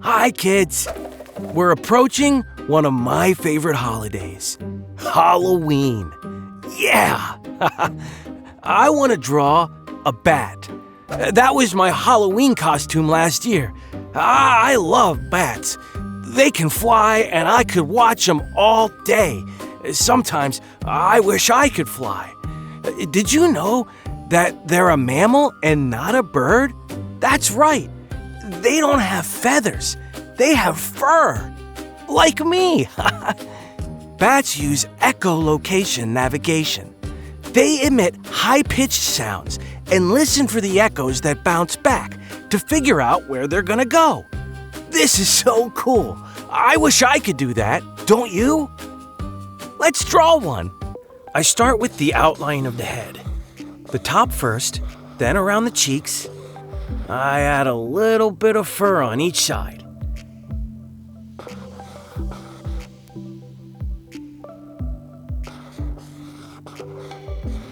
Hi, kids. We're approaching one of my favorite holidays, Halloween. Yeah! I want to draw a bat. That was my Halloween costume last year. I love bats. They can fly, and I could watch them all day. Sometimes I wish I could fly. Did you know that they're a mammal and not a bird? That's right. They don't have feathers. They have fur. Like me. Bats use echolocation navigation. They emit high-pitched sounds and listen for the echoes that bounce back to figure out where they're gonna go. This is so cool. I wish I could do that, don't you? Let's draw one. I start with the outline of the head. The top first, then around the cheeks. I add a little bit of fur on each side.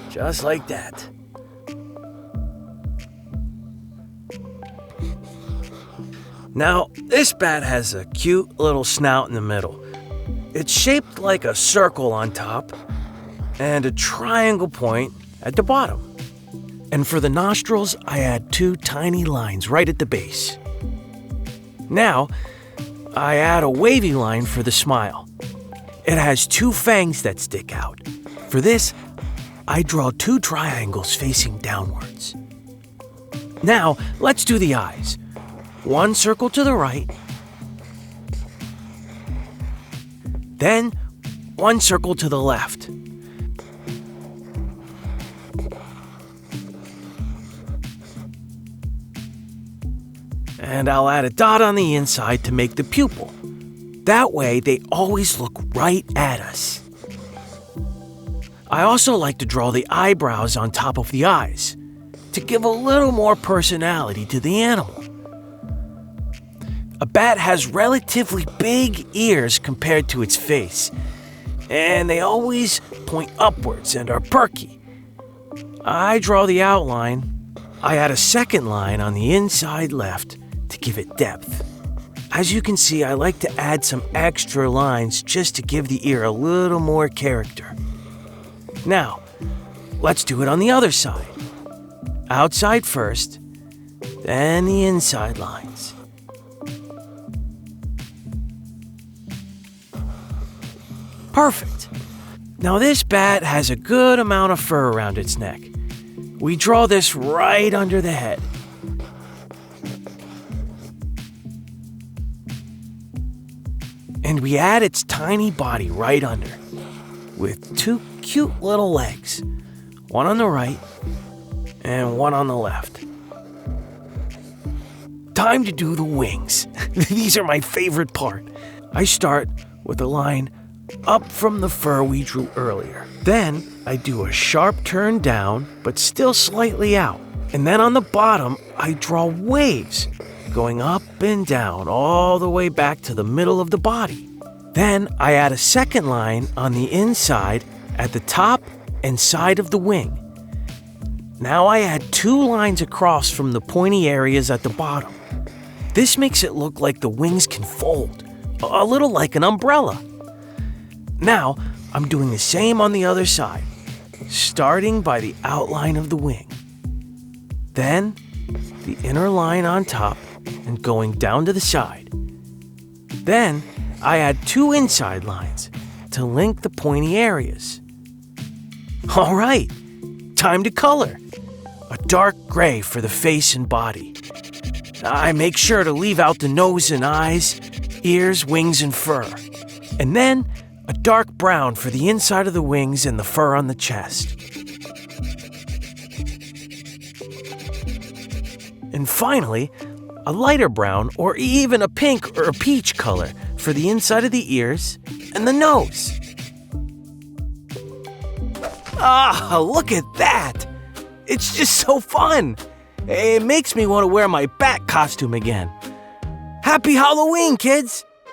Just like that. Now, this bat has a cute little snout in the middle. It's shaped like a circle on top and a triangle point at the bottom. And for the nostrils, I add 2 tiny lines right at the base. Now, I add a wavy line for the smile. It has 2 fangs that stick out. For this, I draw 2 triangles facing downwards. Now, let's do the eyes. 1 circle to the right, then 1 circle to the left. And I'll add a dot on the inside to make the pupil. That way, they always look right at us. I also like to draw the eyebrows on top of the eyes to give a little more personality to the animal. A bat has relatively big ears compared to its face, and they always point upwards and are perky. I draw the outline. I add a second line on the inside left to give it depth. As you can see, I like to add some extra lines just to give the ear a little more character. Now, let's do it on the other side. Outside first, then the inside lines. Perfect. Now this bat has a good amount of fur around its neck. We draw this right under the head. And we add its tiny body right under, with 2 cute little legs, one on the right and one on the left. Time to do the wings. These are my favorite part. I start with a line up from the fur we drew earlier. Then I do a sharp turn down, but still slightly out. And then on the bottom, I draw waves going up and down all the way back to the middle of the body. Then I add a second line on the inside at the top and side of the wing. Now I add 2 lines across from the pointy areas at the bottom. This makes it look like the wings can fold, a little like an umbrella. Now I'm doing the same on the other side, starting by the outline of the wing. Then the inner line on top and going down to the side. Then I add 2 inside lines to link the pointy areas. All right, time to color. A dark gray for the face and body. I make sure to leave out the nose and eyes, ears, wings, and fur. And then a dark brown for the inside of the wings and the fur on the chest. And finally, a lighter brown or even a pink or a peach color for the inside of the ears and the nose. Ah, look at that! It's just so fun! It makes me want to wear my bat costume again. Happy Halloween, kids!